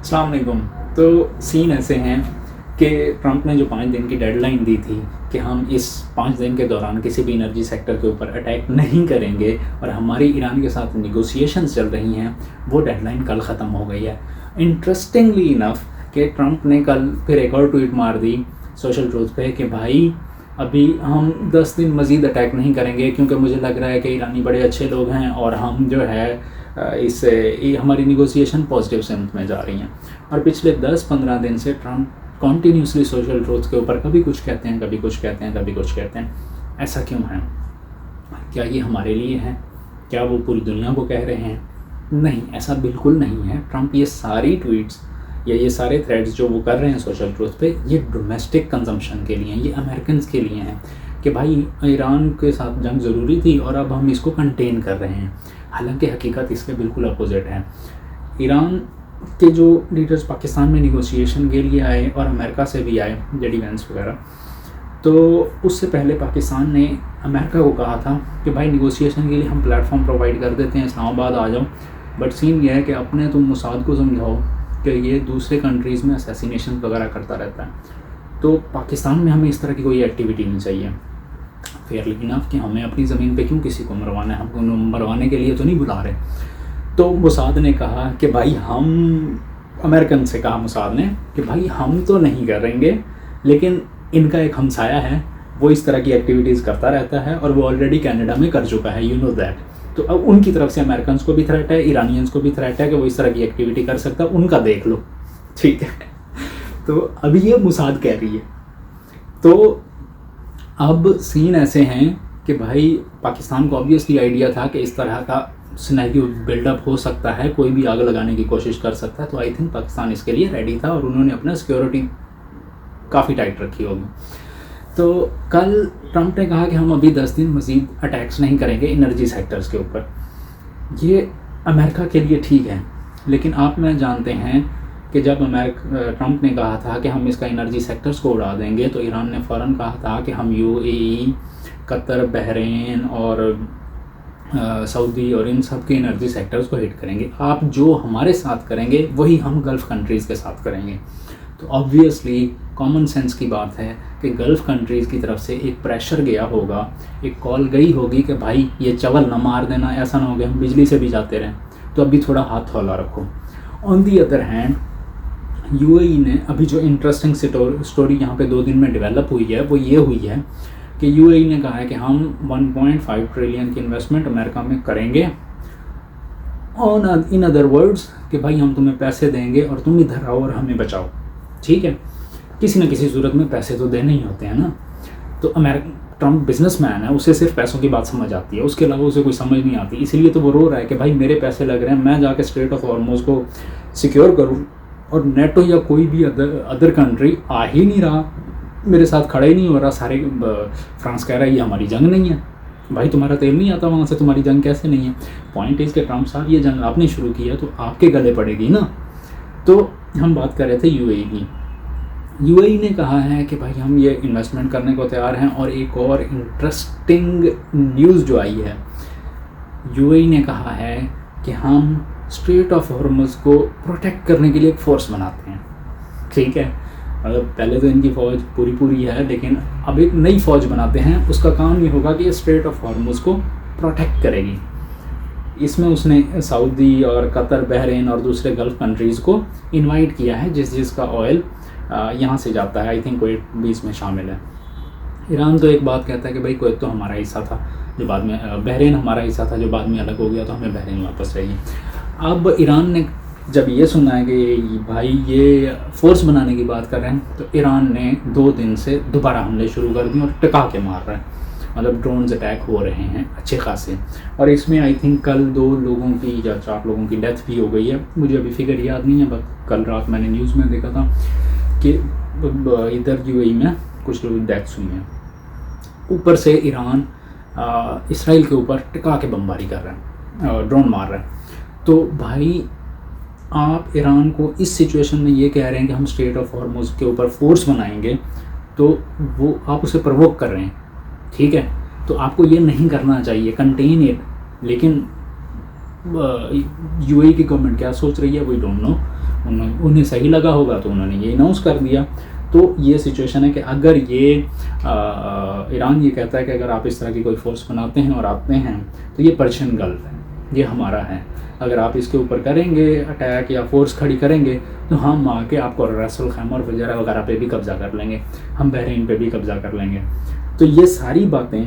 अस्सलाम वालेकुम। तो सीन ऐसे हैं कि ट्रंप ने जो 5 दिन की डेडलाइन दी थी कि हम इस 5 दिन के दौरान किसी भी एनर्जी सेक्टर के ऊपर अटैक नहीं करेंगे और हमारी ईरान के साथ निगोशिएशंस चल रही हैं, वो डेडलाइन कल ख़त्म हो गई है। इंटरेस्टिंगली इनफ कि ट्रंप ने कल फिर एक और ट्वीट मार दी सोशल ट्रूथ पे कि भाई अभी हम 10 दिन मज़ीद अटैक नहीं करेंगे क्योंकि मुझे लग रहा है कि ईरानी बड़े अच्छे लोग हैं और हम जो है इससे हमारी निगोशिएशन पॉजिटिव सेंस में जा रही हैं। और पिछले 10-15 दिन से ट्रंप कॉन्टीन्यूसली सोशल ट्रूथ के ऊपर कभी कुछ कहते हैं, कभी कुछ कहते हैं, कभी कुछ कहते हैं। ऐसा क्यों है? क्या ये हमारे लिए है? क्या वो पूरी दुनिया को कह रहे हैं? नहीं, ऐसा बिल्कुल नहीं है। ट्रंप ये सारी ट्वीट्स या ये सारे थ्रेड्स जो वो कर रहे हैं सोशल ट्रूथ पे, ये डोमेस्टिक कंजम्पशन के लिए हैं, ये अमेरिकन्स के लिए हैं कि भाई ईरान के साथ जंग ज़रूरी थी और अब हम इसको कंटेन कर रहे हैं। हालांकि हकीकत इसके बिल्कुल अपोजिट है। ईरान के जो लीडर्स पाकिस्तान में निगोशिएशन के लिए आए और अमेरिका से भी आए, जेडी वेंस वगैरह, तो उससे पहले पाकिस्तान ने अमेरिका को कहा था कि भाई निगोशिएशन के लिए हम प्लेटफॉर्म प्रोवाइड कर देते हैं, इस्लामाबाद आ जाओ। बट सीन ये है कि अपने तुम मुसाद को समझाओ कि ये दूसरे कंट्रीज़ में असैसिनेशन वगैरह करता रहता है, तो पाकिस्तान में हमें इस तरह की कोई एक्टिविटी नहीं चाहिए। फेयरली इनफ कि हमें अपनी ज़मीन पे क्यों किसी को मरवाना है, हमको मरवाने के लिए तो नहीं बुला रहे। तो मुसाद ने कहा कि भाई हम, अमेरिकन से कहा मुसाद ने कि भाई हम तो नहीं करेंगे, लेकिन इनका एक हमसाया है वो इस तरह की एक्टिविटीज़ करता रहता है और वो ऑलरेडी कनाडा में कर चुका है, यू नो दैट। तो अब उनकी तरफ से अमेरिकन को भी थ्रेट है, ईरानियंस को भी थ्रेट है कि वो इस तरह की एक्टिविटी कर सकता है, उनका देख लो, ठीक है। तो अभी ये मुसाद कह रही है। तो अब सीन ऐसे हैं कि भाई पाकिस्तान को ऑब्वियसली आइडिया था कि इस तरह का सिनेरियो बिल्डअप हो सकता है, कोई भी आग लगाने की कोशिश कर सकता है। तो आई थिंक पाकिस्तान इसके लिए रेडी था और उन्होंने अपना सिक्योरिटी काफ़ी टाइट रखी होगी। तो कल ट्रंप ने कहा कि हम अभी 10 दिन मज़ीद अटैक्स नहीं करेंगे एनर्जी सेक्टर्स के ऊपर। ये अमेरिका के लिए ठीक है, लेकिन आप मैं जानते हैं कि जब ट्रंप ने कहा था कि हम इसका एनर्जी सेक्टर्स को उड़ा देंगे, तो ईरान ने फ़ौरन कहा था कि हम यूएई, कतर, बहरीन और सऊदी और इन सब के एनर्जी सेक्टर्स को हिट करेंगे। आप जो हमारे साथ करेंगे वही हम गल्फ़ कंट्रीज़ के साथ करेंगे। तो ऑब्वियसली कॉमन सेंस की बात है कि गल्फ़ कंट्रीज़ की तरफ से एक प्रेशर गया होगा, एक कॉल गई होगी कि भाई ये चवल ना मार देना, ऐसा ना हो गया हम बिजली से भी जाते रहें, तो अभी थोड़ा हाथ हौला रखो। On the other hand UAE ने अभी जो इंटरेस्टिंग स्टोरी यहाँ पे 2 दिन में डेवलप हुई है वो ये हुई है कि यूएई ने कहा है कि हम 1.5 ट्रिलियन की इन्वेस्टमेंट अमेरिका में करेंगे। इन अदर वर्ड्स कि भाई हम तुम्हें पैसे देंगे और तुम इधर आओ और हमें बचाओ, ठीक है। किसी न किसी सूरत में पैसे तो देने ही होते हैं ना। तो ट्रंप बिजनेसमैन है, उसे सिर्फ पैसों की बात समझ आती है, उसके अलावा उसे कोई समझ नहीं आती। इसीलिए तो वो रो रहा है कि भाई मेरे पैसे लग रहे हैं, मैं जाके स्ट्रेट ऑफ हॉर्मुज़ को सिक्योर करूँ और नेटो या कोई भी अदर कंट्री आ ही नहीं रहा, मेरे साथ खड़ा ही नहीं हो रहा। सारे फ्रांस कह रहा है ये हमारी जंग नहीं है, भाई तुम्हारा तेल नहीं आता वहाँ से, तुम्हारी जंग कैसे नहीं है। पॉइंट इज़ कि ट्रंप साहब ये जंग आपने शुरू की है तो आपके गले पड़ेगी ना। तो हम बात कर रहे थे यूएई की। यूएई ने कहा है कि भाई हम ये इन्वेस्टमेंट करने को तैयार हैं। और एक और इंटरेस्टिंग न्यूज़ जो आई है, यूएई ने कहा है कि हम स्ट्रेट ऑफ हॉर्मुज़ को प्रोटेक्ट करने के लिए एक फ़ोर्स बनाते हैं, ठीक है। मतलब पहले तो इनकी फ़ौज पूरी है, लेकिन अब एक नई फ़ौज बनाते हैं। उसका काम ये होगा कि ये स्ट्रेट ऑफ हॉर्मुज़ को प्रोटेक्ट करेगी। इसमें उसने सऊदी और कतर, बहरीन और दूसरे गल्फ़ कंट्रीज़ को इनवाइट किया है जिसका ऑयल यहाँ से जाता है। आई थिंक कुवैत भी इसमें शामिल है। ईरान तो एक बात कहता है कि भाई कुवैत तो हमारा हिस्सा था जो बाद में, बहरीन हमारा हिस्सा था जो बाद में अलग हो गया, तो हमें बहरीन वापस चाहिए। अब ईरान ने जब ये सुना है कि भाई ये फ़ोर्स बनाने की बात कर रहे हैं, तो ईरान ने 2 दिन से दोबारा हमले शुरू कर दिए और टिका के मार रहा है। मतलब ड्रोन्स अटैक हो रहे हैं अच्छे खासे। और इसमें आई थिंक कल 2 लोगों की या 4 लोगों की डेथ भी हो गई है। मुझे अभी फिगर याद नहीं है, बट कल रात मैंने न्यूज़ में देखा था कि इधर यूएई में कुछ लोग डेथ्स हुई हैं। ऊपर से ईरान इसराइल के ऊपर टिका के बमबारी कर रहा है, ड्रोन मार रहा है। तो भाई आप ईरान को इस सिचुएशन में ये कह रहे हैं कि हम स्ट्रेट ऑफ हॉर्मुज़ के ऊपर फोर्स बनाएंगे, तो वो आप उसे प्रवोक कर रहे हैं, ठीक है। तो आपको ये नहीं करना चाहिए, कंटेन इट। लेकिन यूएई की गवर्नमेंट क्या सोच रही है वी डोंट नो, उन्हें सही लगा होगा तो उन्होंने ये अनाउंस कर दिया। तो ये सिचुएशन है कि अगर ये ईरान ये कहता है कि अगर आप इस तरह की कोई फोर्स बनाते हैं और आते हैं तो ये पर्शियन गल्फ है, ये हमारा है, अगर आप इसके ऊपर करेंगे अटैक या फोर्स खड़ी करेंगे तो हम आके आपको रस अल खैमा वगैरह वगैरह पे भी कब्ज़ा कर लेंगे, हम बहरीन पे भी कब्ज़ा कर लेंगे। तो ये सारी बातें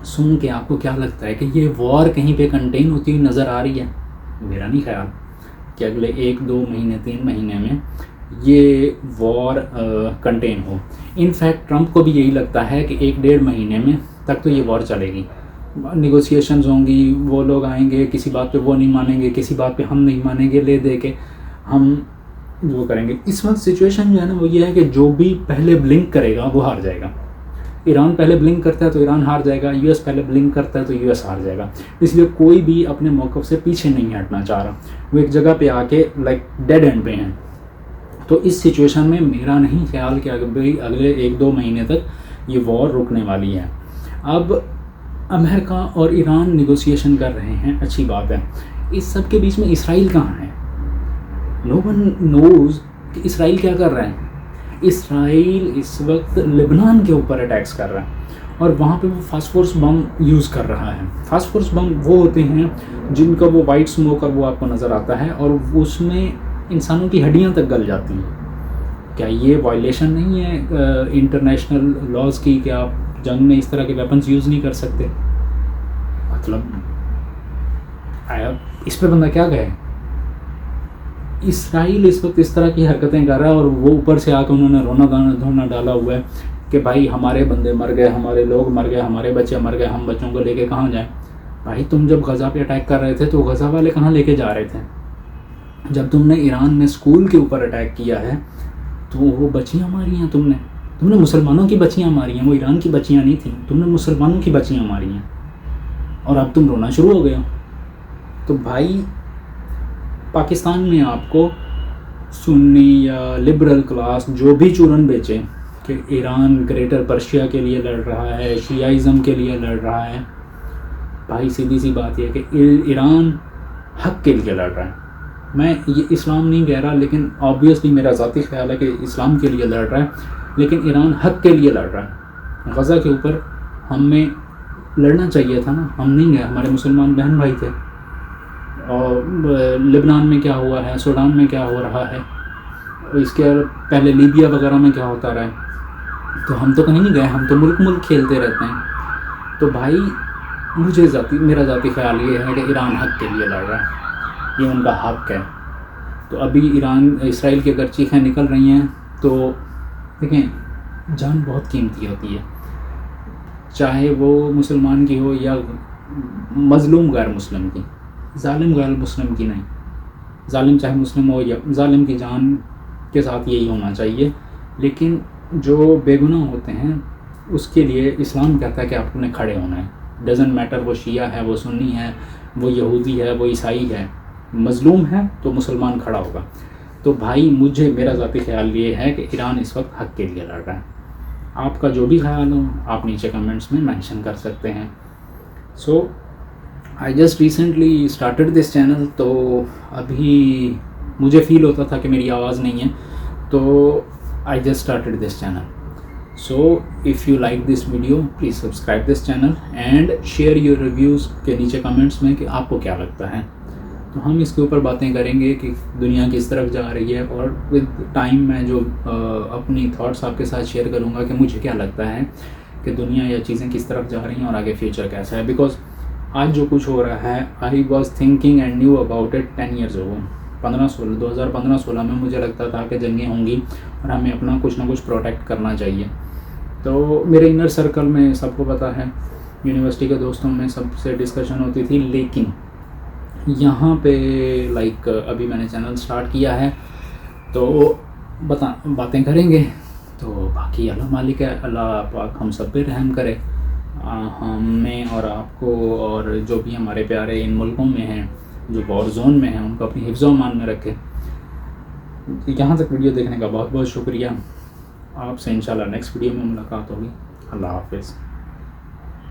सुन के आपको क्या लगता है कि ये वॉर कहीं पे कंटेन होती हुई नज़र आ रही है? मेरा नहीं ख्याल कि अगले 1-2 महीने 3 महीने में ये वॉर कंटेन हो। इनफैक्ट ट्रंप को भी यही लगता है कि 1-1.5 महीने में तक तो ये वॉर चलेगी, निगोशिएशंस होंगी, वो लोग आएंगे, किसी बात पे वो नहीं मानेंगे, किसी बात पे हम नहीं मानेंगे, ले दे के हम वो करेंगे। इस वक्त सिचुएशन जो है ना वो ये है कि जो भी पहले ब्लिंक करेगा वो हार जाएगा। ईरान पहले ब्लिंक करता है तो ईरान हार जाएगा, यूएस पहले ब्लिंक करता है तो यूएस हार जाएगा। इसलिए कोई भी अपने मौक़िफ़ से पीछे नहीं हटना चाह रहा, वो एक जगह पे आके लाइक डेड एंड पे हैं। तो इस सिचुएशन में मेरा नहीं ख्याल कि अगले 1-2 महीने तक ये वॉर रुकने वाली है। अब अमेरिका और ईरान निगोशिएशन कर रहे हैं, अच्छी बात है। इस सब के बीच में इसराइल कहाँ है? नो वन नोज़ कि इसराइल क्या कर रहा है। इसराइल इस वक्त लेबनान के ऊपर अटैक्स कर रहा है और वहाँ पे वो फास्फोरस बम यूज़ कर रहा है। फास्फोरस बम वो होते हैं जिनका वो वाइट स्मोक और वो आपको नज़र आता है और उसमें इंसानों की हड्डियाँ तक गल जाती हैं। क्या ये वायलेशन नहीं है इंटरनेशनल लॉज की कि आप जंग में इस तरह के वेपन्स यूज़ नहीं कर सकते? मतलब इस पे बंदा क्या कहे। इसराइल इस वक्त इस तरह की हरकतें कर रहा है और वो ऊपर से आकर उन्होंने रोना धोना डाला हुआ है कि भाई हमारे बंदे मर गए, हमारे लोग मर गए, हमारे बच्चे मर गए, हम बच्चों को लेके कहाँ जाएं। भाई तुम जब गज़ा पे अटैक कर रहे थे तो गज़ा वाले कहाँ लेके जा रहे थे? जब तुमने ईरान में स्कूल के ऊपर अटैक किया है तो वो बच्चियाँ मारी हैं तुमने मुसलमानों की बच्चियाँ मारी हैं, वो ईरान की बच्चियाँ नहीं थी, तुमने मुसलमानों की बच्चियाँ मारी हैं और अब तुम रोना शुरू हो गए हो। तो भाई पाकिस्तान में आपको सुन्नी या लिबरल क्लास जो भी चूरन बेचे कि ईरान ग्रेटर पर्शिया के लिए लड़ रहा है, शियाइज़म के लिए लड़ रहा है, भाई सीधी सी बात यह है कि ईरान हक़ के लिए लड़ रहा है। मैं ये इस्लाम नहीं कह रहा, लेकिन ऑब्वियसली मेरा ज़ाती ख्याल है कि इस्लाम के लिए लड़ रहा है, लेकिन ईरान हक़ के लिए लड़ रहा है। गज़ा के ऊपर हमें लड़ना चाहिए था ना, हम नहीं गए, हमारे मुसलमान बहन भाई थे। और लेबनान में क्या हुआ है, सूडान में क्या हो रहा है, इसके पहले लीबिया वगैरह में क्या होता रहा है, तो हम तो कहीं नहीं गए, हम तो मुल्क खेलते रहते हैं। तो भाई मेरा ज़ाती ख्याल ये है कि ईरान हक़ के लिए लड़ रहा है, ये उनका हक़ है। तो अभी इसराइल की अगर चीखें निकल रही हैं तो देखें, जान बहुत कीमती होती है, चाहे वो मुसलमान की हो या मज़लूम गैर मुस्लिम की। जालिम गैर मुस्लिम की नहीं, जालिम चाहे मुस्लिम हो या जालिम की जान के साथ यही होना चाहिए। लेकिन जो बेगुनाह होते हैं उसके लिए इस्लाम कहता है कि आपने खड़े होना है। डज़न्ट मैटर वो शिया है, वो सुन्नी है, वो यहूदी है, वो ईसाई है, मज़लूम है तो मुसलमान खड़ा होगा। तो भाई मेरा ज़ाती ख्याल ये है कि ईरान इस वक्त हक़ के लिए लड़ रहा है। आपका जो भी ख्याल हो आप नीचे कमेंट्स में मेंशन कर सकते हैं। So I just recently started this channel, तो अभी मुझे फ़ील होता था कि मेरी आवाज़ नहीं है, तो I just started this channel. So if you like this video please subscribe this channel and share your reviews के नीचे कमेंट्स में कि आपको क्या लगता है। तो हम इसके ऊपर बातें करेंगे कि दुनिया किस तरफ जा रही है, और विद टाइम मैं जो अपनी थॉट्स आपके साथ शेयर करूँगा कि मुझे क्या लगता है कि दुनिया या चीज़ें किस तरफ जा रही हैं और आगे फ्यूचर कैसा है। बिकॉज आज जो कुछ हो रहा है, I was thinking and knew about it 10 years ago. 2015-16 में मुझे लगता था कि जंगें होंगी और हमें अपना कुछ ना कुछ प्रोटेक्ट करना चाहिए। तो मेरे इनर सर्कल में सबको पता है, यूनिवर्सिटी के दोस्तों में सबसे डिस्कशन होती थी। लेकिन यहाँ पे लाइक अभी मैंने चैनल स्टार्ट किया है तो बातें करेंगे। तो बाकी अल्लाह मालिक है, अल्लाह पाक हम सब पे रहम करे, हमें और आपको और जो भी हमारे प्यारे इन मुल्कों में हैं जो वॉर जोन में हैं उनको अपनी हिफ्ज़ व अमान में रखे। यहाँ तक वीडियो देखने का बहुत बहुत शुक्रिया। आपसे इंशाल्लाह नेक्स्ट वीडियो में मुलाकात होगी। अल्लाह हाफ़िज़।